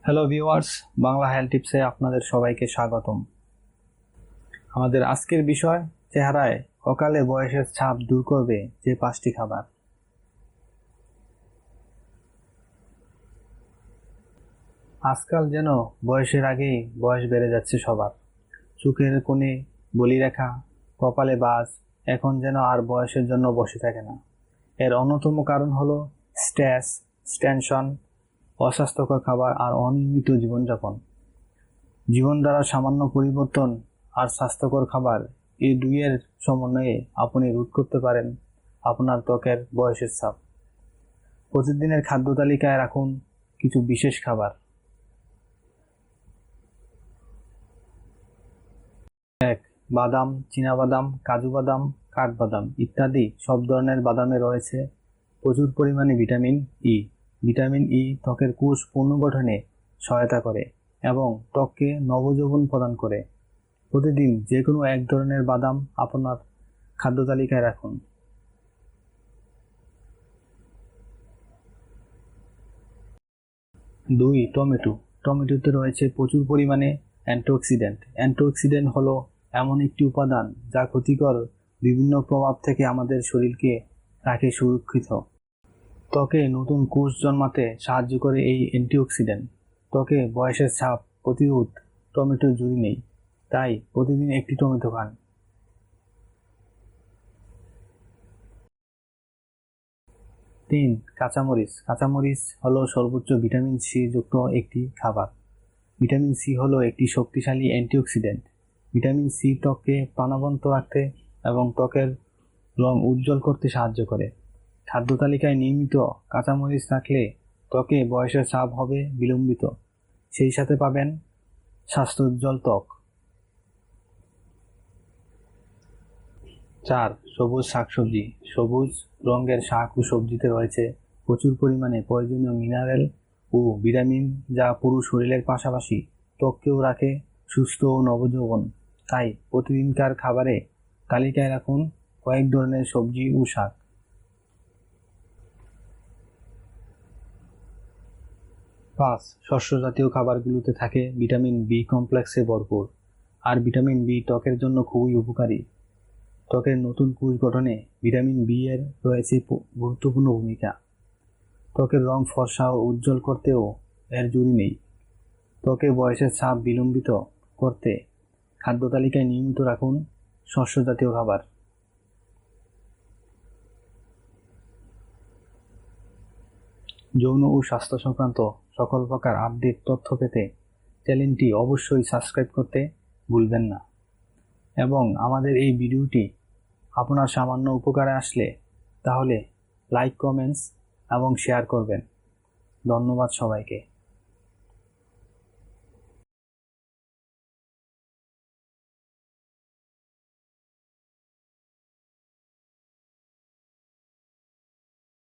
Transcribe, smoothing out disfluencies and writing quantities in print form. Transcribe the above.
Hello viewers, Bangla health টিপসে আপনাদের সবাইকে স্বাগতম। আমাদের আজকের বিষয় চেহারায় অকালে বয়সের ছাপ দূর করবে যে 5টি খাবার। আজকাল যেন বয়সের আগেই বয়স বেড়ে যাচ্ছে সবার। চোখের কোণে বলিরেখা, কপালে বাজ এখন যেন আর বয়সের জন্য বসে থাকে না। এর অন্যতম কারণ হলো স্ট্রেস, টেনশন, অস্বাস্থ্যকর খাবার আর অনিয়মিত জীবনযাপন। জীবনধারার সামান্য পরিবর্তন আর স্বাস্থ্যকর খাবার, এই দুইয়ের সমন্বয়ে আপনি রোধ করতে পারেন আপনার ত্বকের বয়সের ছাপ। প্রতিদিনের খাদ্য তালিকায় রাখুন কিছু বিশেষ খাবার। 1. বাদাম, চীনাবাদাম, কাজু বাদাম, কাঠবাদাম ইত্যাদি সব ধরনের বাদামে রয়েছে প্রচুর পরিমাণে ভিটামিন ই। ভিটামিন ই ত্বকের কোষ পুনর্গঠনে সহায়তা করে এবং ত্বককে নবযৌবন প্রদান করে। প্রতিদিন যে কোনো এক ধরনের বাদাম আপনার খাদ্য তালিকায় রাখুন। 2. টমেটো। টমেটোতে রয়েছে প্রচুর পরিমাণে অ্যান্টিঅক্সিডেন্ট। অ্যান্টিঅক্সিডেন্ট হলো এমন একটি উপাদান যা ক্ষতিকর বিভিন্ন প্রভাব থেকে আমাদের শরীরকে রাখে সুরক্ষিত। ত্বকে নতুন কোষ জন্মাতে সাহায্য করে এই অ্যান্টিঅক্সিডেন্ট। ত্বকে বয়সের ছাপ প্রতিরোধ টমেটোর জুড়ি নেই, তাই প্রতিদিন একটি টমেটো খান। 3. কাঁচামরিচ। কাঁচামরিচ হলো সর্বোচ্চ ভিটামিন সি যুক্ত একটি খাবার। ভিটামিন সি হলো একটি শক্তিশালী অ্যান্টিঅক্সিডেন্ট। ভিটামিন সি ত্বককে প্রাণবন্ত রাখতে এবং ত্বকের রং উজ্জ্বল করতে সাহায্য করে। খাদ্য তালিকায় নিয়মিত কাঁচামরিচ রাখলে ত্বকে বয়সের ছাপ হবে বিলম্বিত, সেই সাথে পাবেন স্বাস্থ্যোজ্জ্বল ত্বক। 4. সবুজ শাকসবজি। সবুজ রঙের শাক ও সবজিতে রয়েছে প্রচুর পরিমাণে প্রয়োজনীয় মিনারেল ও ভিটামিন, যা পুরো শরীরের পাশাপাশি ত্বককেও রাখে সুস্থ ও নবযৌবন। তাই প্রতিদিনকার খাবারে তালিকায় রাখুন কয়েক ধরনের সবজি ও শাক। 5. শস্য জাতীয় খাবারগুলোতে থাকে ভিটামিন বি কমপ্লেক্সে ভরপুর, আর ভিটামিন বি ত্বকের জন্য খুবই উপকারী। ত্বকের নতুন কোষ গঠনে ভিটামিন বি এর রয়েছে গুরুত্বপূর্ণ ভূমিকা। ত্বকের রং ফর্সা ও উজ্জ্বল করতেও এর জুড়ি নেই। ত্বকে বয়সের ছাপ বিলম্বিত করতে খাদ্য তালিকায় নিয়মিত রাখুন শস্য জাতীয় খাবার। যৌন ও স্বাস্থ্য সংক্রান্ত সকল প্রকার আপডেট তথ্য পেতে চ্যানেলটি অবশ্যই সাবস্ক্রাইব করতে ভুলবেন না, এবং আমাদের এই ভিডিওটি আপনার সামান্য উপকারে আসলে তাহলে লাইক, কমেন্টস এবং শেয়ার করবেন। ধন্যবাদ সবাইকে।